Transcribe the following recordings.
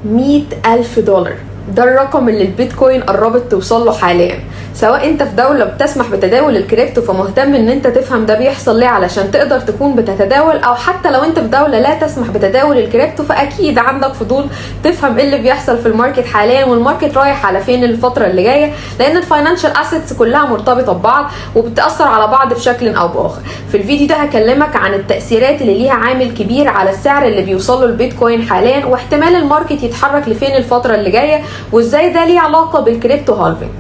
$100,000. ده الرقم اللي البيتكوين قربت توصل له حاليا. سواء انت في دولة بتسمح بتداول الكريبتو فمهتم ان انت تفهم ده بيحصل ليه علشان تقدر تكون بتتداول، او حتى لو انت في دولة لا تسمح بتداول الكريبتو فاكيد عندك فضول تفهم ايه اللي بيحصل في الماركت حاليا والماركت رايح على فين الفترة اللي جاية، لان الفاينانشال اسيتس كلها مرتبطة ببعض وبتأثر على بعض بشكل او باخر. في الفيديو ده هكلمك عن التأثيرات اللي ليها عامل كبير على السعر اللي بيوصل له البيتكوين حاليا، واحتمال الماركت يتحرك لفين الفترة اللي جاية، وازاي ده ليه علاقة بالكريبتو هالفينج.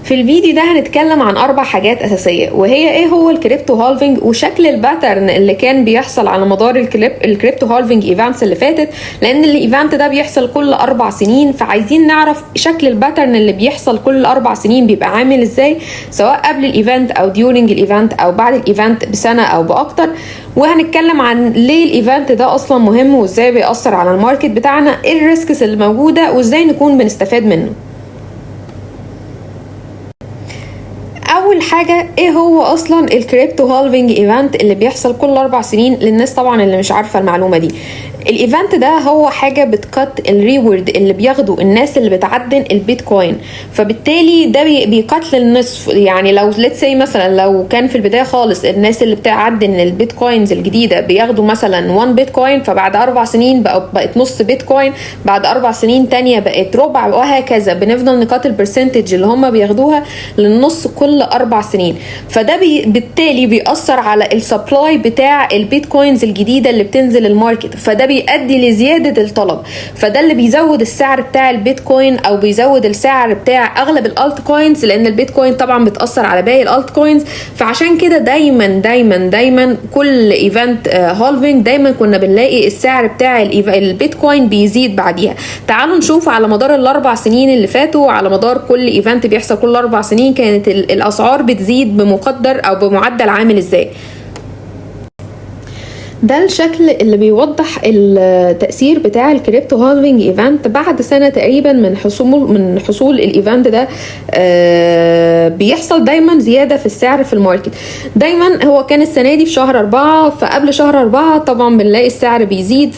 في الفيديو ده هنتكلم عن 4 حاجات اساسيه، وهي ايه هو الكريبتو هالفينج وشكل الباترن اللي كان بيحصل على مدار الكريبتو هالفينج ايفنتس اللي فاتت، لان الايفنت ده بيحصل كل 4 سنين، فعايزين نعرف شكل الباترن اللي بيحصل كل 4 سنين بيبقى عامل ازاي، سواء قبل الايفنت او ديورنج الايفنت او بعد الايفنت بسنه او باكتر. وهنتكلم عن ليه الايفنت ده اصلا مهم وازاي بيأثر على الماركت بتاعنا، ايه الريسكس اللي موجوده وازاي نكون بنستفاد منه. اول حاجه ايه هو اصلا الكريبتو هالفينج ايفنت اللي بيحصل كل 4 سنين للناس طبعا اللي مش عارفه المعلومه دي. الايفنت ده هو حاجه بتكت الريورد اللي بياخده الناس اللي بتعدن البيتكوين، فبالتالي ده بيقتل النصف. يعني لو ليتس سي مثلا لو كان في البدايه خالص الناس اللي بتعدن البيتكوينز الجديده بياخدوا مثلا 1 بيتكوين، فبعد 4 سنين بقت نص بيتكوين، بعد 4 سنين تانية بقت ربع، وهكذا بنفضل نقاط البرسنتج اللي هم بياخدوها للنص كل 4 سنين. فده بالتالي بيأثر على السبلاي بتاع البيتكوينز الجديده اللي بتنزل الماركت، فده بيؤدي لزياده الطلب، فده اللي بيزود السعر بتاع البيتكوين او بيزود السعر بتاع اغلب الالت كوينز، لان البيتكوين طبعا بتاثر على باقي الالت كوينز. فعشان كده دايما كل ايفنت هالفينج دايما كنا بنلاقي السعر بتاع البيتكوين بيزيد بعديها. تعالوا نشوف على مدار ال4 سنين اللي فاتوا، على مدار كل ايفنت بيحصل كل 4 سنين كانت الاسعار بتزيد بمقدر او بمعدل عامل ازاي. ده الشكل اللي بيوضح التأثير بتاع الكريبتو هالفينج ايفنت بعد سنة تقريبا من حصول الايفنت ده. بيحصل دايما زيادة في السعر في الماركت. دايما هو كان السنة دي في شهر 4، فقبل شهر 4 طبعا بنلاقي السعر بيزيد.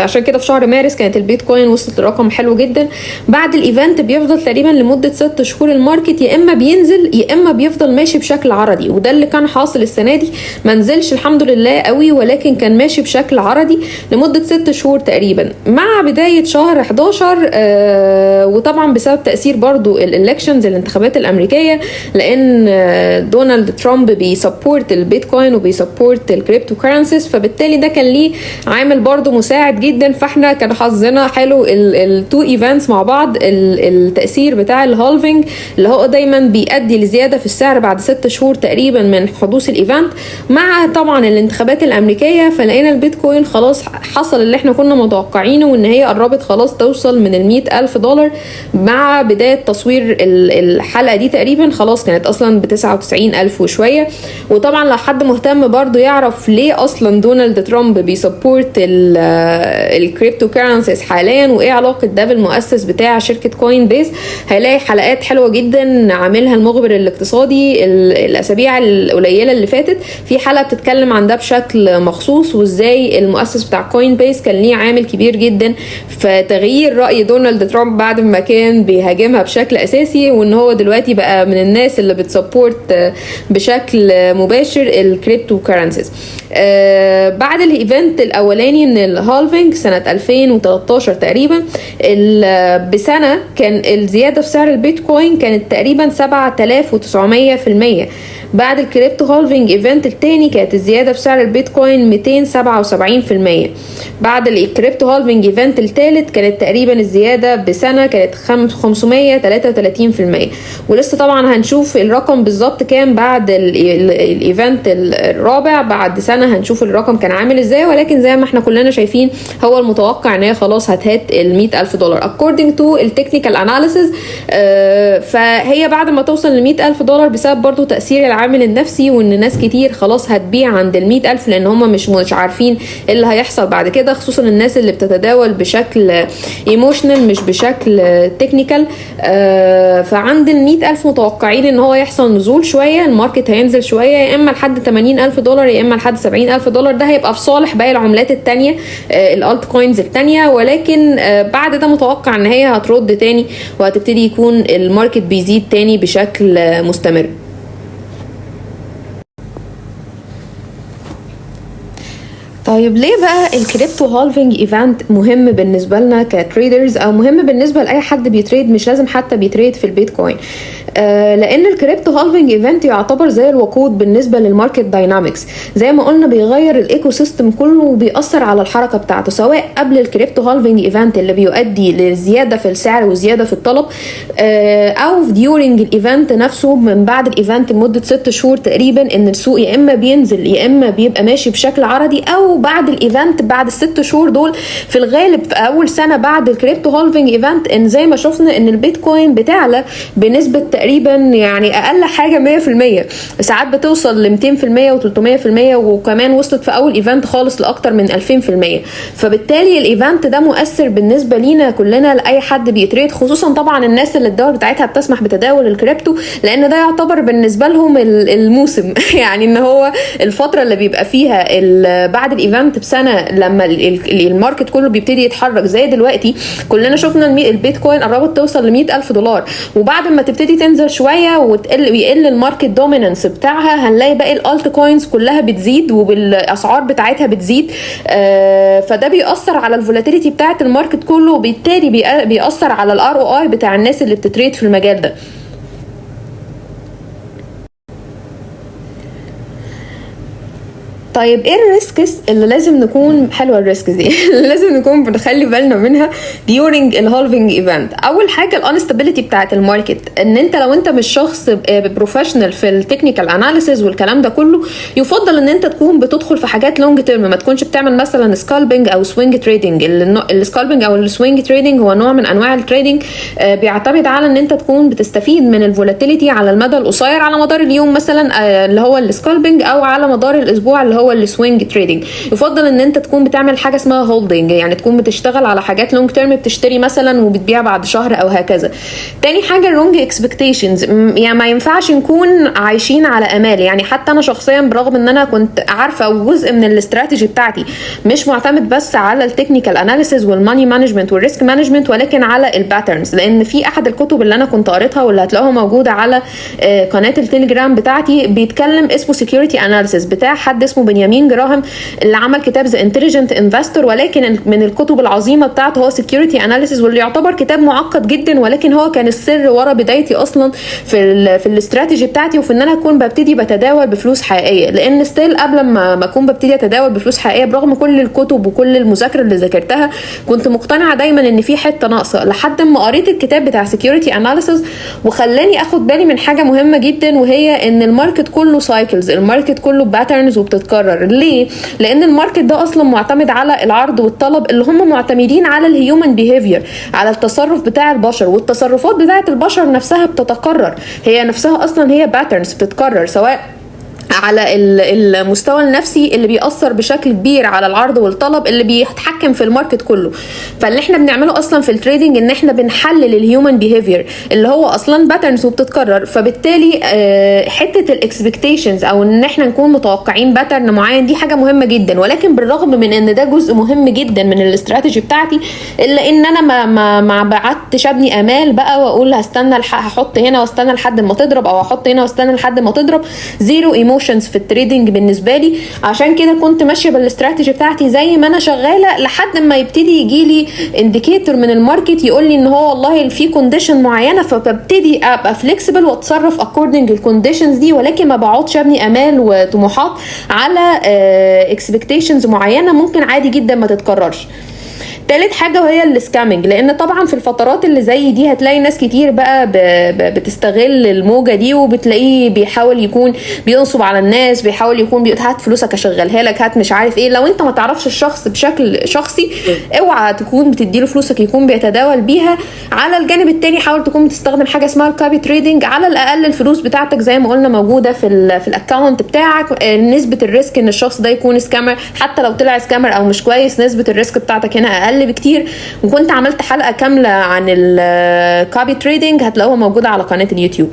عشان كده في شهر مارس كانت البيتكوين وصلت لرقم حلو جدا. بعد الايفنت بيفضل تقريبا لمدة 6 شهور الماركت يا اما بينزل يا اما بيفضل ماشي بشكل عرضي، وده اللي كان حاصل السنة دي. ما نزلش الحمد لله قوي، ولكن كان ماشي بشكل عرضي لمدة 6 شهور تقريبا. مع بداية شهر 11 وطبعا بسبب تأثير برضو الالكشنز الانتخابات الامريكية، لان دونالد ترامب بيسبورت البيتكوين وبيسبورت الكريبتو كرنسيز، فبالتالي ده كان ليه عامل برضو مساعد جدا. فاحنا كان حظنا حلو التو ايفنتس مع بعض. التأثير بتاع الهالفينج اللي هو دايما بيؤدي لزيادة في السعر بعد 6 شهور تقريبا من حدوث الايفنت، مع طبعا الانتخابات الامريكيه، فلقينا البيتكوين خلاص حصل اللي احنا كنا متوقعينه، وان هي قربت خلاص توصل من $100,000. مع بدايه تصوير الحلقه دي تقريبا خلاص كانت اصلا ب99,000 وشويه. وطبعا لو حد مهتم برضو يعرف ليه اصلا دونالد ترامب بيسبورت الكريبتو كرنسيز حاليا وايه علاقه ده بالمؤسس بتاع شركه كوين بيس، هيلاقي حلقات حلوه جدا عاملها المخبر الاقتصادي الاسابيع القليله اللي فاتت. في حلقه بتتكلم عن ده بشكل مخصوص، وازاي المؤسس بتاع كوين بيس كان ليه عامل كبير جدا في تغيير رأي دونالد ترامب بعد ما كان بيهاجمها بشكل اساسي، وان هو دلوقتي بقى من الناس اللي بتسبورت بشكل مباشر الكريبتو كرنسيز. بعد الايفنت الاولاني من الهالفينج سنة 2013 تقريبا، بسنة كان الزيادة في سعر البيتكوين كانت تقريبا 7,900%. بعد الكريبتو هالفينج ايفنت التاني كانت الزيادة في سعر البيتكوين 277%. بعد الكريبتو هالفينج ايفنت التالت كانت تقريبا الزيادة بسنة كانت 533%. ولسه طبعا هنشوف الرقم بالظبط كام بعد الايفنت الرابع. بعد سنة هنشوف الرقم كان عامل ازاي، ولكن زي ما احنا كلنا شايفين هو المتوقع ان هي خلاص هتهات $100,000 according to التكنيكال اناليسز. فهي بعد ما توصل $100,000 بسبب برضو تأثير العالم العامل النفسي، وان ناس كتير خلاص هتبيع عند ال100,000 لان هم مش عارفين ايه اللي هيحصل بعد كده، خصوصا الناس اللي بتتداول بشكل ايموشنال مش بشكل تكنيكال. فعند ال100,000 متوقعين ان هو يحصل نزول شويه، الماركت هينزل شويه يا اما لحد $80,000 يا اما لحد $70,000. ده هيبقى في صالح باقي العملات التانية الالت كوينز التانية، ولكن بعد ده متوقع ان هي هترد تاني وهتبتدي يكون الماركت بيزيد تاني بشكل مستمر. طيب ليه بقى الكريبتو هالفينج ايفنت مهم بالنسبه لنا كتريدرز، او مهم بالنسبه لاي حد بيتريد، مش لازم حتى بيتريد في البيتكوين؟ لان الكريبتو هالفينج ايفنت يعتبر زي الوقود بالنسبه للماركت داينامكس، زي ما قلنا بيغير الايكو سيستم كله وبيأثر على الحركه بتاعته، سواء قبل الكريبتو هالفينج ايفنت اللي بيؤدي لزياده في السعر وزياده في الطلب، او ديورنج الايفنت نفسه من بعد الايفنت لمده 6 شهور تقريبا، ان السوق يا اما بينزل يا اما بيبقى ماشي بشكل عرضي، او بعد الايفنت بعد ال6 شهور دول في الغالب في اول سنه بعد الكريبتو هالفينج ايفنت، ان زي ما شفنا ان البيتكوين بتعلى بنسبه تقريبا يعني اقل حاجه 100%، ساعات بتوصل ل 200% و300%، وكمان وصلت في اول ايفنت خالص لاكتر من 2000%. فبالتالي الايفنت ده مؤثر بالنسبه لينا كلنا، لاي حد بيتريد، خصوصا طبعا الناس اللي الدول بتاعتها بتسمح بتداول الكريبتو، لان ده يعتبر بالنسبه لهم الموسم يعني ان هو الفتره اللي بيبقى فيها بعد الايفنت بسنه، لما الماركت كله بيبتدي يتحرك زي دلوقتي. كلنا شفنا البيتكوين قربت توصل $100,000، وبعد ما تبتدي تنزل شويه ويقل الماركت دومينانس بتاعها، هنلاقي باقي الالت كوينز كلها بتزيد وبالاسعار بتاعتها بتزيد. فده بيأثر على الفولاتيليتي بتاعت الماركت كله، وبالتالي بيأثر على الROI بتاع الناس اللي بتتريد في المجال ده. طيب ايه الريسكس اللي لازم نكون حلوه الريسكس دي اللي لازم نكون بنخلي بالنا منها during الهالفينج ايفنت؟ اول حاجه الانستابيليتي بتاعت الماركت، ان انت لو انت مش شخص بروفيشنال في التكنيكال اناليسيز والكلام ده كله، يفضل ان انت تكون بتدخل في حاجات لونج تيرم، ما تكونش بتعمل مثلا سكالبنج او سوينج تريدنج. السكالبنج او السوينج تريدنج هو نوع من انواع التريدنج بيعتمد على ان انت تكون بتستفيد من الفولاتيليتي على المدى القصير، على مدار اليوم مثلا اللي هو السكالبنج، او على مدار الاسبوع اللي هو السوينج تريدنج. يفضل ان انت تكون بتعمل حاجه اسمها هولدنج، يعني تكون بتشتغل على حاجات لونج تيرم، بتشتري مثلا وبتبيع بعد شهر او هكذا. تاني حاجه الرونج اكسبكتيشنز، يعني ما ينفعش نكون عايشين على امال. يعني حتى انا شخصيا برغم ان انا كنت عارفه وجزء من الاستراتيجي بتاعتي مش معتمد بس على التكنيكال اناليسيز والماني مانجمنت والريسك مانجمنت، ولكن على الباترنز، لان في احد الكتب اللي انا كنت قريتها واللي هتلاقوها موجوده على قناه التليجرام بتاعتي، بيتكلم اسمه سكيورتي اناليسيس بتاع حد اسمه بنيامين جراهام، اللي عمل كتاب ذا انتليجنت انفستور، ولكن من الكتب العظيمه بتاعته هو سكيورتي اناليسيس، واللي يعتبر كتاب معقد جدا، ولكن هو كان السر ورا بدايتي اصلا في الاستراتيجي بتاعتي، وفي ان انا اكون ببتدي بتداول بفلوس حقيقيه. لان ستيل قبل ما اكون ببتدي اتداول بفلوس حقيقيه، برغم كل الكتب وكل المذاكره اللي ذاكرتها، كنت مقتنعه دايما ان في حته ناقصه، لحد ما قريت الكتاب بتاع سكيورتي اناليسيس وخلاني اخد بالي من حاجه مهمه جدا، وهي ان الماركت كله سايكلز، الماركت كله باترنز وبتتكرر. ليه؟ لان الماركت ده اصلا معتمد على العرض والطلب، اللي هم معتمدين على الهيومن بيهيفير، على التصرف بتاع البشر، والتصرفات بتاعه البشر نفسها بتتكرر، هي نفسها اصلا هي باترنز بتتكرر، سواء على المستوى النفسي اللي بيأثر بشكل كبير على العرض والطلب اللي بيتحكم في الماركت كله. فاللي احنا بنعمله اصلا في التريدنج ان احنا بنحلل الهيومن بيهيفير اللي هو اصلا باترنز وبتتكرر. فبالتالي حته الاكسبكتيشنز او ان احنا نكون متوقعين باترن معين دي حاجه مهمه جدا، ولكن بالرغم من ان ده جزء مهم جدا من الاستراتيجي بتاعتي، الا ان انا ما بعدتش ابني امال بقى واقول هستنى هحط هنا واستنى لحد ما تضرب، او احط هنا واستنى لحد ما تضرب. زيرو ايموشن في التريدنج بالنسبه لي. عشان كده كنت ماشيه بالاستراتيجي بتاعتي زي ما انا شغاله، لحد ما يبتدي يجي لي انديكيتور من الماركت يقول لي ان هو والله في كونديشن معينه، فببتدي ابقى فليكسبل واتصرف اكوردنج الكونديشنز دي، ولكن ما بقعدش ابني امال وطموحات على اكسبكتيشنز معينه ممكن عادي جدا ما تتكررش. تالت حاجه وهي السكامنج، لان طبعا في الفترات اللي زي دي هتلاقي ناس كتير بقى بتستغل الموجه دي، وبتلاقيه بيحاول يكون بينصب على الناس، بيحاول يكون هات فلوسك اشغلها لك، هات مش عارف ايه. لو انت ما تعرفش الشخص بشكل شخصي اوعى تكون بتديله فلوسك يكون بيتداول بيها. على الجانب التاني حاول تكون بتستخدم حاجه اسمها الكوبي تريدنج، على الاقل الفلوس بتاعتك زي ما قلنا موجوده في الاكونت بتاعك. نسبه الريسك ان الشخص ده يكون سكامر، حتى لو طلع سكامر او مش كويس، نسبه الريسك بتاعتك هنا اقل بكتير. وكنت عملت حلقه كامله عن الكوبي تريدنج هتلاقوها موجوده على قناه اليوتيوب.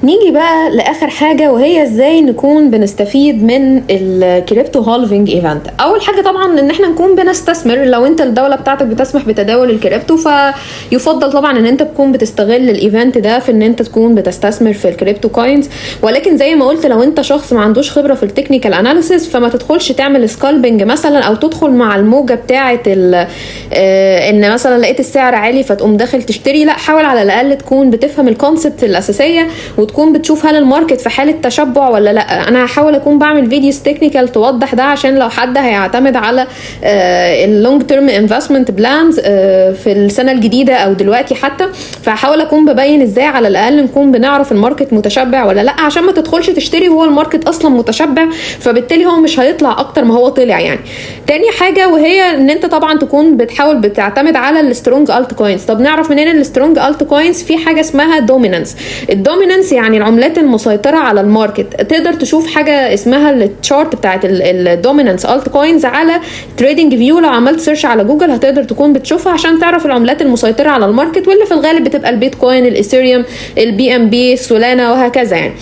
نيجي بقى لاخر حاجه وهي ازاي نكون بنستفيد من الكريبتو هالفينج ايفنت. اول حاجه طبعا ان احنا نكون بنستثمر. لو انت الدوله بتاعتك بتسمح بتداول الكريبتو فيفضل طبعا ان انت تكون بتستغل الايفنت ده في ان انت تكون بتستثمر في الكريبتو كوينز. ولكن زي ما قلت لو انت شخص ما عندوش خبره في التكنيكال اناليسيس فما تدخلش تعمل سكالبنج مثلا، او تدخل مع الموجه بتاعه ان مثلا لقيت السعر عالي فتقوم داخل تشتري. لا، حاول على الاقل تكون بتفهم الكونسبت الاساسيه وتكون بتشوف هل الماركت في حاله تشبع ولا لا. انا هحاول اكون بعمل فيديوز تكنيكال توضح ده، عشان لو حد هيعتمد على اللونج تيرم انفستمنت بلانز في السنه الجديده او دلوقتي حتى، فهحاول اكون ببين ازاي على الاقل نكون بنعرف الماركت متشبع ولا لا، عشان ما تدخلش تشتري وهو الماركت اصلا متشبع فبالتالي هو مش هيطلع اكتر ما هو طلع يعني. تاني حاجه وهي ان انت طبعا تكون بتحاول بتعتمد على السترونج الت كوينز. طب نعرف منين السترونج الت كوينز؟ في حاجه اسمها دومينانس. الدومينانس يعني العملات المسيطره على الماركت. تقدر تشوف حاجه اسمها التشارت بتاعت الدومينانس الت كوينز على تريدنج فيو. لو عملت سيرش على جوجل هتقدر تكون بتشوفها عشان تعرف العملات المسيطره على الماركت، واللي في الغالب بتبقى البيتكوين، الايثيريوم، البي ام بي، سولانا وهكذا يعني.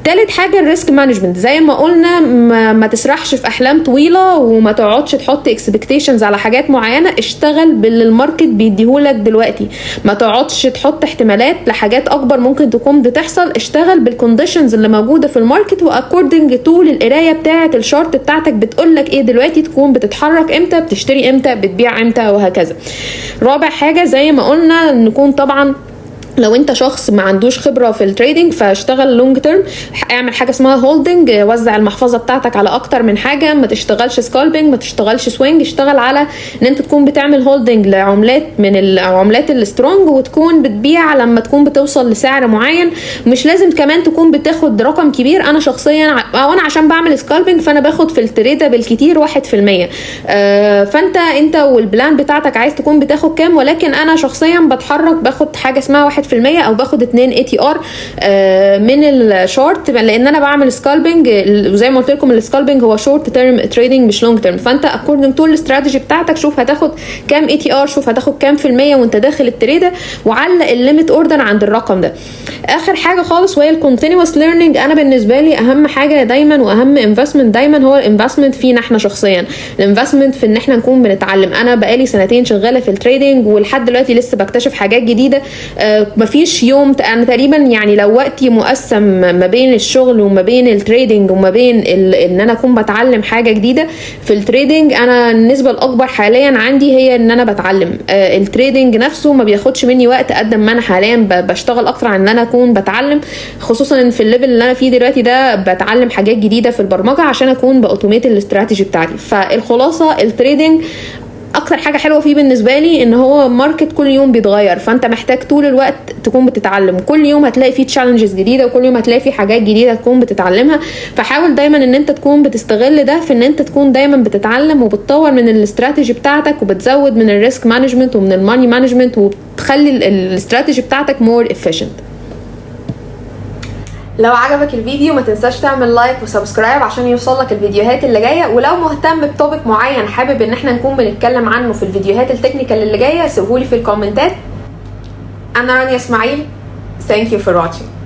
تالت حاجه الريسك مانجمنت. زي ما قلنا ما تسرحش في احلام طويله وما تقعدش تحط اكسبكتيشنز على حاجات معينه. اشتغل باللي الماركت بيديهولك دلوقتي، ما تقعدش تحط احتمالات لحاجات اكبر ممكن تكون بتحصل. اشتغل بالكونديشنز اللي موجوده في الماركت واكوردنج تو القرايه بتاعه الشارت بتاعتك بتقولك ايه دلوقتي، تكون بتتحرك امتى، بتشتري امتى، بتبيع امتى وهكذا. رابع حاجه زي ما قلنا نكون طبعا لو انت شخص ما عندوش خبره في التريدنج فاشتغل لونج تيرم. اعمل حاجه اسمها هولدنج، وزع المحفظه بتاعتك على اكتر من حاجه، ما تشتغلش سكالبنج، ما تشتغلش سوينج. اشتغل على ان انت تكون بتعمل هولدنج لعملات من العملات السترونج وتكون بتبيع لما تكون بتوصل لسعر معين. مش لازم كمان تكون بتاخد رقم كبير. انا شخصيا او انا عشان بعمل سكالبنج فانا باخد في التريده بالكتير 1%. فانت والبلان بتاعتك عايز تكون بتاخد كام، ولكن انا شخصيا بتحرك باخد حاجه اسمها 1% او باخد 2 ATR من الشورت، لان انا بعمل سكالبنج. وزي ما قلت لكم السكالبنج هو شورت تيرم تريدنج مش لونج تيرم. فانت اكوردنج تو الاستراتيجي بتاعتك شوف هتاخد كام ATR، شوف هتاخد كام في المية وانت داخل التريده، وعلق الليميت اوردر عند الرقم ده. اخر حاجه خالص وهي الكونتينوس ليرنينج. انا بالنسبه لي اهم حاجه دايما واهم انفستمنت دايما هو الانفستمنت فينا احنا شخصيا، الانفستمنت في ان احنا نكون بنتعلم. انا بقالي 2 سنين شغاله في التريدنج ولحد دلوقتي لسه بكتشف حاجات جديده. مفيش يوم انا تقريبا يعني لو وقتي مقسم ما بين الشغل وما بين التريدنج وما بين ان انا اكون بتعلم حاجه جديده في التريدنج، انا النسبه الاكبر حاليا عندي هي ان انا بتعلم. التريدنج نفسه ما بياخدش مني وقت قد ما انا حاليا بشتغل اكتر عن ان انا اكون بتعلم، خصوصا ان في الليفل اللي انا فيه دلوقتي ده بتعلم حاجات جديده في البرمجه عشان اكون باوتوميت الاستراتيجي بتاعتي. فالخلاصه التريدنج اكتر حاجه حلوه فيه بالنسبه لي ان هو ماركت كل يوم بيتغير، فانت محتاج طول الوقت تكون بتتعلم. كل يوم هتلاقي فيه تشالنجز جديده وكل يوم هتلاقي فيه حاجات جديده تكون بتتعلمها. فحاول دايما ان انت تكون بتستغل ده في ان انت تكون دايما بتتعلم وبتطور من الاستراتيجي بتاعتك وبتزود من الريسك مانجمنت ومن الماني مانجمنت وبتخلي الاستراتيجي بتاعتك مور افيشنت. لو عجبك الفيديو ما تنساش تعمل لايك وسبسكرايب عشان يوصلك الفيديوهات اللي جايه. ولو مهتم بتوبيك معين حابب ان احنا نكون بنتكلم عنه في الفيديوهات التكنيكال اللي جايه سيبهولي في الكومنتات. انا رانيا اسماعيل. Thank you for watching.